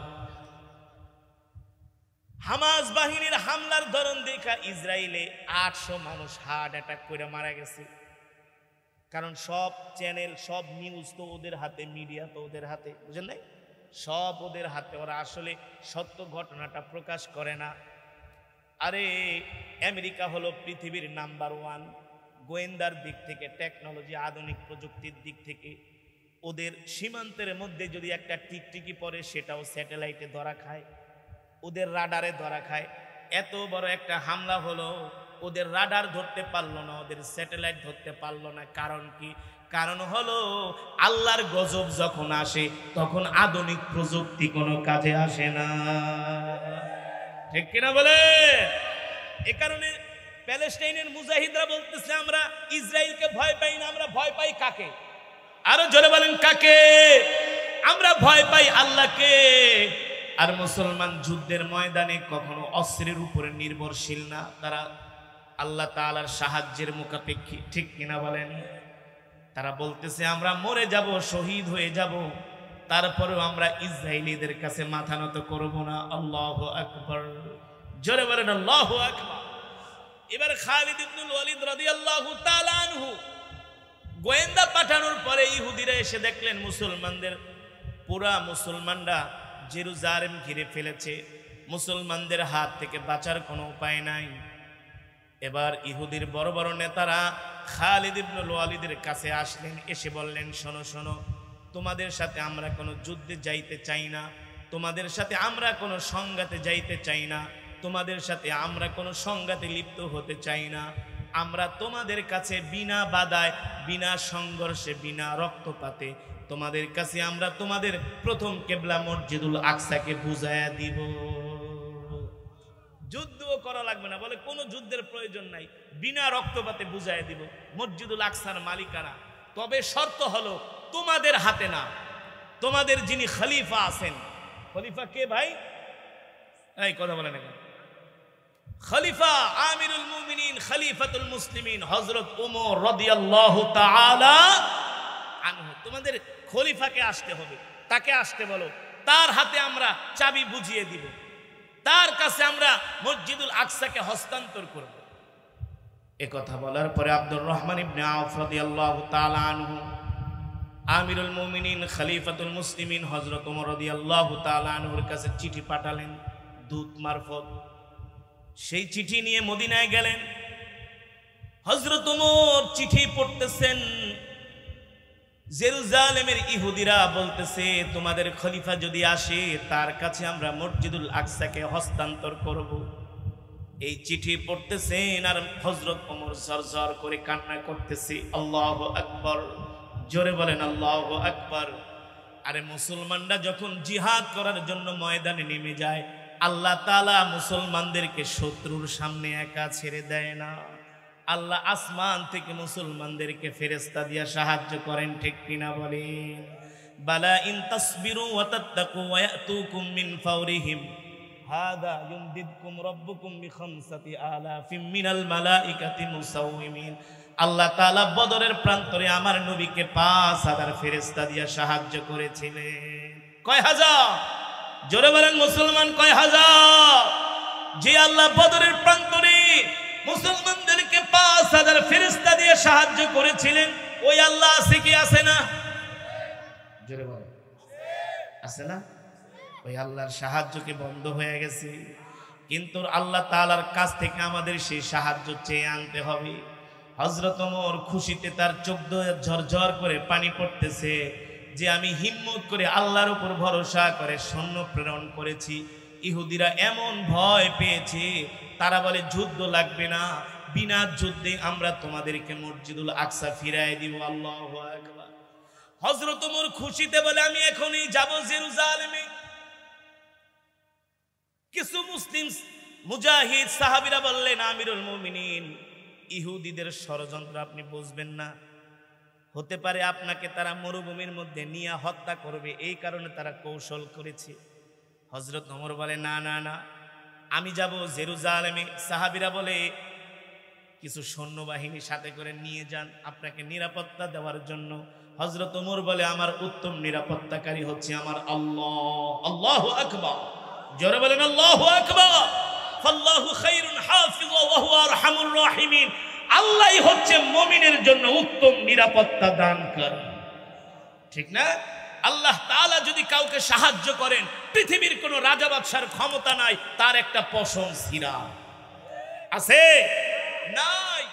হামাস বাহিনীর হামলার ধরন দেখা ইসরায়েলে 800 মানুষ হার্ট অ্যাটাক করে মারা গেছে। কারণ সব চ্যানেল, সব নিউজ তো ওদের হাতে, মিডিয়া তো ওদের হাতে, বুঝেন নাই? সব ওদের হাতে, ওরা আসলে সত্য ঘটনাটা প্রকাশ করে না। আরে আমেরিকা হলো পৃথিবীর নাম্বার 1 গোয়েন্দার দিক থেকে, টেকনোলজি আধুনিক প্রযুক্তির দিক থেকে। ওদের সীমান্তের মধ্যে যদি একটা টিকটিকি পড়ে সেটাও স্যাটেলাইটে ধরা খায়, ওদের রাডারে ধরা খায়। এত বড় একটা হামলা হলো, ওদের রাডার ধরতে পারলো না, ওদের স্যাটেলাইট ধরতে পারলো না। কারণ কি? কারণ হলো আল্লাহর গজব যখন আসে তখন আধুনিক প্রযুক্তি কোনো কাজে আসে না, ঠিক কিনা বলে? এ কারণে প্যালেস্টাইনের মুজাহিদরা বলতেছে আমরা ইসরায়েলকে ভয় পাই না, আমরা ভয় পাই কাকে? আরো জোরে বলেন কাকে? আমরা ভয় পাই আল্লাহকে। আর মুসলমান যুদ্ধের ময়দানে কখনো অস্ত্রের উপরে নির্ভরশীল না, তারা আল্লাহ তাআলার সাহায্যের মুখাপেক্ষী, ঠিক কিনা বলেন? তারা বলতেছে আমরা মরে যাব, শহীদ হয়ে যাব, তারপরেও আমরা ইসরায়েলীদের কাছে মাথা নত করব না। আল্লাহু আকবার, জোরে বলেন আল্লাহু আকবার। এবার খালিদ ইবনুল ওয়ালিদ রাদিয়াল্লাহু তাআলা আনহু গোয়েন্দা পাঠানোর পরে ইহুদিরা এসে দেখলেন মুসলমানদের, পুরা মুসলমানরা জেরুজালেম ঘিরে ফেলেছে, মুসলমানদের হাত থেকে বাঁচার কোনো উপায় নাই। এবার ইহুদির বড় বড় নেতারা খালিদ ইবনুল ওয়ালিদের কাছে আসলেন, এসে বললেন শোনো শোনো, তোমাদের সাথে আমরা কোনো যুদ্ধে যাইতে চাই না, তোমাদের সাথে আমরা কোনো সংঘাতে যাইতে চাই না, তোমাদের সাথে আমরা কোনো সংঘাতে লিপ্ত হতে চাই না। আমরা তোমাদের কাছে বিনা বাধায়, বিনা সংঘর্ষে, বিনা রক্তপাতে তোমাদের কাছে আমরা তোমাদের প্রথম কেবলা মসজিদুল আকসাকে বুঝায়া দিব। যুদ্ধও করা লাগবে না, বলে কোনো যুদ্ধের প্রয়োজন নাই, বিনা রক্তপাতে বুঝায় দিব মসজিদুল আকসার মালিকানা। তবে শর্ত হলো তোমাদের হাতে না, তোমাদের যিনি খলিফা আছেন। খলিফা কে ভাই? এই কথা বলেন এখন। খলিফা আমিরুল মুমিনিন, খলিফাতুল মুসলিমিন হযরত ওমর রাদিয়াল্লাহু তাআলা আনহু। তোমাদের খলিফাকে আসতে হবে, তাকে আসতে বলো, তার হাতে আমরা চাবি বুঝিয়ে দিব, তার কাছে আমরা মসজিদুল আকসাকে হস্তান্তর করব। এ কথা বলার পরে আব্দুর রহমান ইবনে আউফ রাদিয়াল্লাহু তাআলা আনহু আমিরুল মুমিনিন খলিফাতুল মুসলিমিন হযরত ওমর রাদিয়াল্লাহু তাআলা আনহুর কাছে চিঠি পাঠালেন দূত মারফত। সেই চিঠি নিয়ে মদিনায় গেলেন। হযরত ওমর চিঠি পড়তেছেন, জেরুজালেমের ইহুদিরা বলতেছে তোমাদের খলিফা যদি আসে তার কাছে আমরা মসজিদুল আকসাকে হস্তান্তর করব। এই চিঠি পড়তেছেন আর হযরত ওমর ঝরঝর করে কান্না করতেছে। আল্লাহু আকবার, জোরে বলেন আল্লাহু আকবার। আরে মুসলমানরা যখন জিহাদ করার জন্য ময়দানে নেমে যায়, আল্লাহ তাআলা মুসলমানদেরকে শত্রুর সামনে একা ছেড়ে দেয় না। আল্লাহ আসমান থেকে মুসলমানদেরকে ফেরেশতা দিয়া সাহায্য করেন, ঠিক কিনা বলেন? বালা ইন তাসবিরু ওয়া তাত্তাকু ওয়া ইয়াতুকুম মিন ফাওরিহিম হাদা ইউমদিদকুম রাব্বুকুম বিখামসাতি আলাফিম মিনাল মালাইকাতি মুসাউমিমিন। আল্লাহ তাআলা বদরের প্রান্তরে আমার নবীকে 5000 ফেরেশতা দিয়া সাহায্য করেছিলেন। কয় হাজার? জোরে বলেন মুসলমান কয় হাজার? যে আল্লাহ বদরের প্রান্তরে মুসলমানদেরকে 5000 ফেরেশতা দিয়ে সাহায্য করেছিলেন, ওই আল্লাহ আছে কি আছে না? জোরে বলেন আছে না? ওই আল্লাহর সাহায্য কি বন্ধ হয়ে গেছে? কিন্তু আল্লাহ তাআলার কাছ থেকে আমাদের সেই সাহায্য চেয়ে আনতে হবে। হযরত ওমর খুশিতে তার চোখ দিয়ে ঝরঝর করে পানি পড়তেছে যে আমি হিম্মত করে আল্লাহর উপর ভরসা করে সৈন্য প্রেরণ করেছি। ইহুদিরা এমন ভয় পেয়েছে, তারা বলে যুদ্ধ লাগবে না, বিনা যুদ্ধে আমরা তোমাদেরকে মসজিদুল আকসা ফিরায় দিব। আল্লাহু আকবার। হযরত ওমর খুশিতে বলে আমি এখনই যাব জেরুজালেমে। কিছু মুসলিম মুজাহিদ সাহাবীরা বললেন আমিরুল মুমিনিন, ইহুদিদের ষড়যন্ত্র আপনি বুঝবেন না, হতে পারে আপনাকে তারা মরুভূমির মধ্যে নিয়ে হত্যা করবে, এই কারণে তারা কৌশল করেছে। হযরত ওমর বলে না না না, আমি যাব জেরুজালেমে। সাহাবীরা বলে কিছু সৈন্যবাহিনী সাথে করে নিয়ে যান আপনাকে নিরাপত্তা দেওয়ার জন্য। হযরত ওমর বলে আমার উত্তম নিরাপত্তাকারী হচ্ছে আমার আল্লাহ। আল্লাহু আকবার। জোরে বলেন আল্লাহু আকবার। ফাল্লাহু খায়রুন হাফিযা ওয়া হুয়া আরহামুর রাহিমিন। আল্লাহই হচ্ছে মুমিনের জন্য উত্তম নিরাপত্তা দানকারী। ঠিক না? আল্লাহ তাআলা যদি কাউকে সাহায্য করেন, পৃথিবীর কোনো রাজা বাদশার ক্ষমতা নাই তার একটা পশম ছিঁড়া আছে? নাই।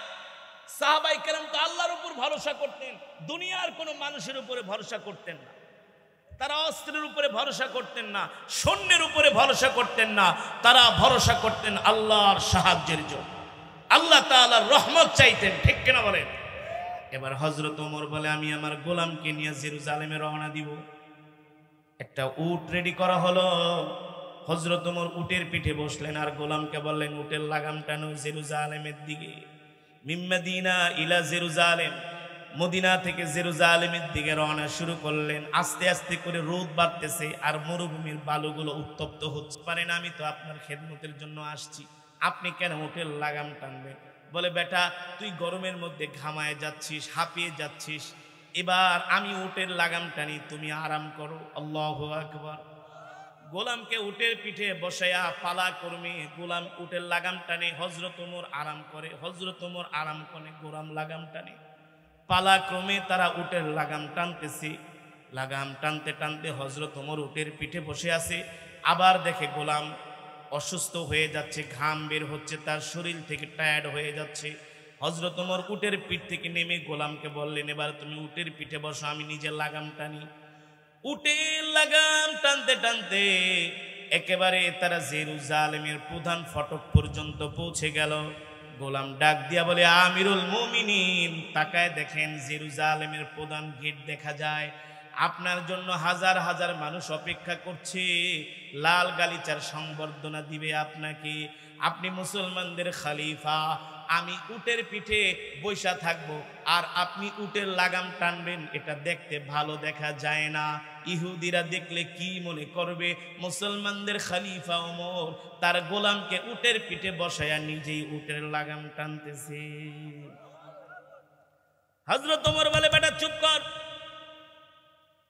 সাহাবায়ে কেরাম তো আল্লাহর উপর ভরসা করতেন, দুনিয়ার কোনো মানুষের উপরে ভরসা করতেন না। তারা অস্ত্রের উপরে ভরসা করতেন না, সৈন্যের উপরে ভরসা করতেন না, তারা ভরসা করতেন আল্লাহর সাহায্যের জন্য, আল্লাহ তাআলার রহমত চাইতেন। ঠিক কিনা বলেন? এবার হযরত ওমর বলে আমি আমার গোলামকে নিয়ে জেরুজালেমে রওনা দিব। একটা উট রেডি করা হলো। হযরত ওমর উটের পিঠে বসলেন আর গোলামকে বললেন উটের লাগাম টানো জেরুজালেমের দিকে। মিম্মাদিনা ইলা জেরুজালেম, মদিনা থেকে জেরুজালেমের দিকে রওনা শুরু করলেন। আস্তে আস্তে করে রোদ বাড়তেছে আর মরুভূমির বালুগুলো উত্তপ্ত হচ্ছে। পারেন আমি তো আপনার খেদমতের জন্য আসছি, আপনি কেন উটের লাগাম টানবেন? বলে বেটা তুই গরমের মধ্যে ঘামায় যাচ্ছিস, হাঁপিয়ে যাচ্ছিস, এবার আমি উটের লাগাম টানি, তুমি আরাম করো। আল্লাহু আকবার। গোলামকে উটের পিঠে বসায়া পালা কর্মী গোলাম উটের লাগাম টানে, হযরত ওমর আরাম করে, হযরত ওমর আরাম করে, গোলাম লাগাম টানে। পালাক্রমে তারা উটের লাগাম টানতেছে। লাগাম টানতে টানতে হযরত ওমর উটের পিঠে বসে আছে। আবার দেখে গোলাম অসুস্থ হয়ে যাচ্ছে, ঘাম বের হচ্ছে, তার শরীর থেকে টায়ার্ড হয়ে যাচ্ছে। হযরত ওমর উটের পিঠ থেকে নেমে গোলামকে বললেন এবার তুমি উটের পিঠে বসো, আমি নিজের লাগাম টানি। উটের লাগাম টানতে টানতে একেবারে তারা জেরুজালেমের প্রধান ফটক পর্যন্ত পৌঁছে গেল। গোলাম ডাক দিয়া বলে আমিরুল মুমিনিন, তাকায় দেখেন জেরুজালেমের প্রধান গেট দেখা যায়, আপনার জন্য হাজার হাজার মানুষ অপেক্ষা করছে, লাল গালিচার সংবর্ধনা দিবে আপনাকে, আপনি মুসলমানদের খলিফা, আমি উটের পিঠে বৈশা থাকবো আর আপনি উটের লাগাম টানবেন, এটা দেখতে ভালো দেখা যায় না। ইহুদিরা দেখলে কি মনে করবে? মুসলমানদের খলিফা ওমর তার গোলামকে উটের পিঠে বসায়া নিজেই উটের লাগাম টানতেছে। হযরত ওমর বলে বেটা চুপ কর,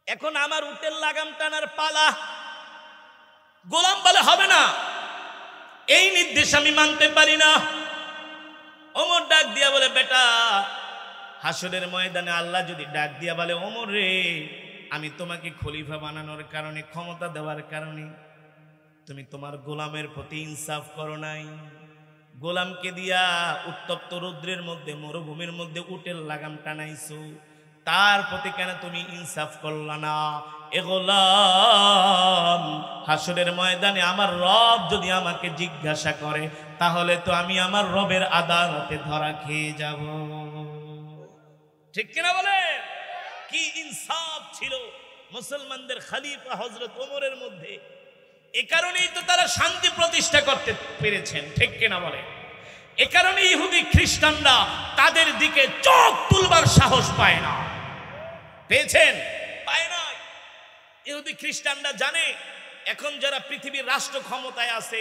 এখন আমার উটের লাগাম টানার পালা। গোলাম বলে হবে না, এই নির্দেশ আমি মানতে পারি না। ওমর ডাক দিয়া বলে বেটা হাসরের ময়দানে আল্লাহ যদি ডাক দিয়া বলে ওমর রে আমি তোমাকে খলিফা বানানোর কারণে, ক্ষমতা দেওয়ার কারণে তুমি তোমার গোলামের প্রতি ইনসাফ করো নাই, গোলামকে দিয়া উত্তপ্ত রৌদ্রের মধ্যে মরুভূমির মধ্যে উটের লাগাম টানাইছো, তার প্রতি কেন তুমি ইনসাফ করলা না? এ গোলাম হাসরের ময়দানে আমার রব যদি আমাকে জিজ্ঞাসা করে তাহলে তো আমি আমার রবের আদালতে ধরা খেয়ে যাব। ঠিক কিনা বলে? কি ইনসাফ ছিল মুসলমানদের খলিফা হযরত ওমরের মধ্যে। এ কারণেই তো তারা শান্তি প্রতিষ্ঠা করতে পেরেছেন। ঠিক কিনা বলে? এ কারণে ইহুদি খ্রিস্টানরা তাদের দিকে চোখ তুলবার সাহস পায় না। পেয়েছেন? পায় না। ইহুদি খ্রিস্টানরা জানে এখন যারা পৃথিবীর রাষ্ট্র ক্ষমতায় আছে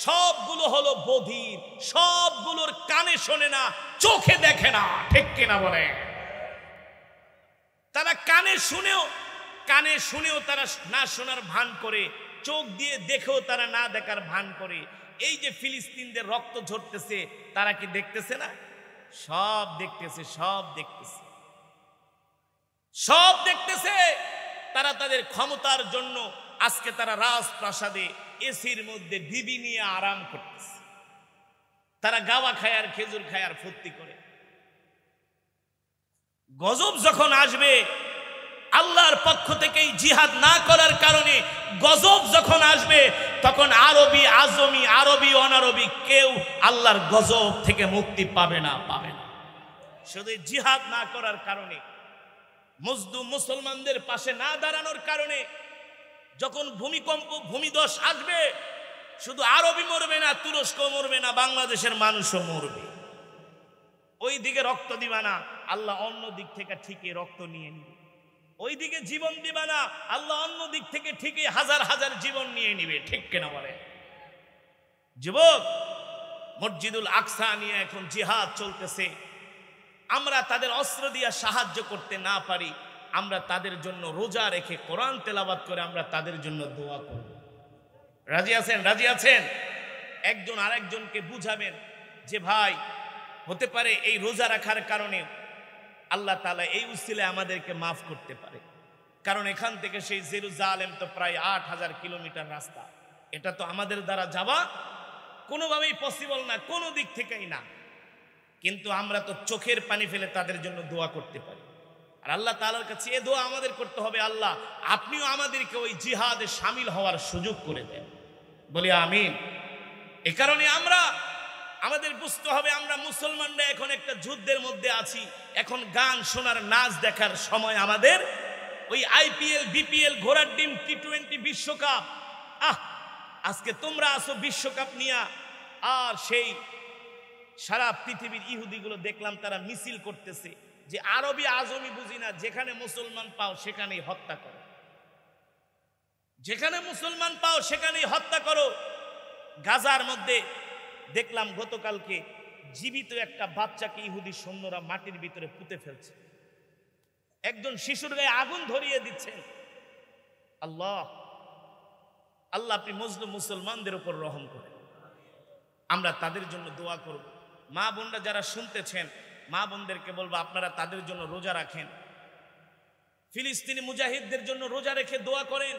সবগুলো হলো বধির, সবগুলোর কানে শোনে না, চোখে দেখে না। ঠিক কিনা বলে? তারা কানে শুনেও তারা না শোনার ভান করে, চোখ দিয়ে দেখেও তারা না দেখার ভান করে। এই যে ফিলিস্তিনদের রক্ত ঝরতেছে, তারা কি দেখতেছে না? সব দেখতেছে, সব দেখতেছে, সব দেখতেছে। তারা তাদের ক্ষমতার জন্য আজকে তারা রাজপ্রাসাদে এসির মধ্যে বিবি নিয়ে আরাম করতেছে। তারা গাওয়া খায় আর খেজুর খায় আর ফুর্তি করে। গজব যখন আসবে আল্লাহর পক্ষ থেকেই জিহাদ না করার কারণে, গজব যখন আসবে তখন আরবি আজমি, আরবি অনারবি কেউ আল্লাহর গজব থেকে মুক্তি পাবে না, পাবে না। শুধু জিহাদ না করার কারণে, মজলুম মুসলমানদের পাশে না দাঁড়ানোর কারণে যখন ভূমিকম্প, ভূমিধস আসবে, শুধু আরবি মরবে না, তুরস্ক মরবে না, বাংলাদেশের মানুষও মরবে। ওই দিকে রক্ত দিবা না, আল্লাহ অন্য দিক থেকে ঠিকই রক্ত নিয়ে নিবে। ওই দিকে জীবন দিবা না, আল্লাহ অন্য দিক থেকে ঠিকই হাজার হাজার জীবন নিয়ে নিবে। ঠিক কেনা বলে? যুবক, মসজিদুল আকসা নিয়ে এখন জিহাদ চলতেছে। আমরা তাদের অস্ত্র দিয়ে সাহায্য করতে না পারি, আমরা তাদের জন্য রোজা রেখে কোরআন তেলাওয়াত করে আমরা তাদের জন্য দোয়া করব। রাজি আছেন? রাজি আছেন? একজন আরেকজনকে বুঝাবেন যে ভাই, হতে পারে এই রোজা রাখার কারণে আল্লাহ তাআলা এই উসিলায় আমাদেরকে মাফ করতে পারে। কারণ এখান থেকে সেই জেরুজালেম তো প্রায় ৮,০০০ কিলোমিটার রাস্তা। এটা তো আমাদের দ্বারা যাওয়া কোনোভাবেই পসিবল না, কোনো দিক থেকেই না। কিন্তু আমরা তো চোখের পানি ফেলে তাদের জন্য দোয়া করতে পারি। আর আল্লাহ তাআলার কাছে এ দোয়া আমাদের করতে হবে, আল্লাহ আপনিও আমাদেরকে ওই জিহাদে শামিল হওয়ার সুযোগ করে দেন। বলি আমিন। এ কারণে আমাদের বুঝতে হবে, আমরা মুসলমানরা এখন একটা যুদ্ধের মধ্যে আছি। এখন গান শোনার, নাচ দেখার সময় আমাদের ওই আইপিএল, বিপিএল, ঘোড়ার ডিম, টি-20 বিশ্বকাপ, আজকে তোমরা আসো বিশ্বকাপ নিয়া। আর সেই সারা পৃথিবীর ইহুদিগুলো দেখলাম তারা মিছিল করতেছে যে আরবি আজমি বুঝি না, যেখানে মুসলমান পাও সেখানেই হত্যা করো, যেখানে মুসলমান পাও সেখানেই হত্যা করো। গাজার মধ্যে দেখলাম গতকালকে জীবিত একটা বাচ্চাকে ইহুদি সৈন্যরা মাটির ভিতরে পুঁতে ফেলছে, একজন শিশুর গায়ে আগুন ধরিয়ে দিচ্ছেন। আল্লাহ, আল্লাহ আপনি মজলুম মুসলমানদের উপর রহম করেন। আমরা তাদের জন্য দোয়া করব। মা বোনরা যারা শুনতেছেন, মা বোনদেরকে বলবো আপনারা তাদের জন্য রোজা রাখেন। ফিলিস্তিনি মুজাহিদদের জন্য রোজা রেখে দোয়া করেন,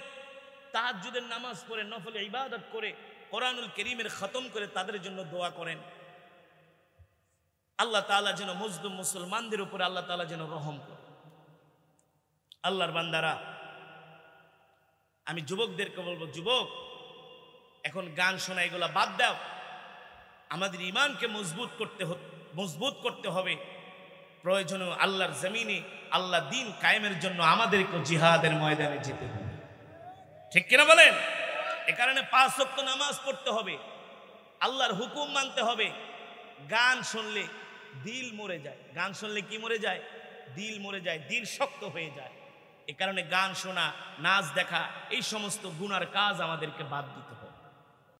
তাহাজ্জুদের নামাজ পড়ে, নফল ইবাদত করে, কোরআনুল কারীমের খতম করে তাদের জন্য দোয়া করেন। আল্লাহ তাআলা যেন মজলুম মুসলমানদের উপরে আল্লাহ তাআলা যেন রহম করে। আল্লাহর বান্দারা, আমি যুবকদেরকে বলবো, যুবক এখন গান শোনা এগুলা বাদ দাও। আমাদের ঈমানকে মজবুত করতে হবে। প্রয়োজনে আল্লাহর জমিনে আল্লাহ দিন কায়েমের জন্য আমাদেরকে জিহাদের ময়দানে যেতে হবে। ঠিক কিনা বলেন? এ কারণে 5 ওয়াক্ত নামাজ পড়তে হবে, আল্লাহর হুকুম মানতে হবে। গান শুনলে দিল মরে যায়। গান শুনলে কি মরে যায়? দিল মরে যায়, দিল শক্ত হয়ে যায়। এ কারণে গান শোনা, নাচ দেখা, এই সমস্ত গুনার কাজ আমাদেরকে বাদ দিতে হবে।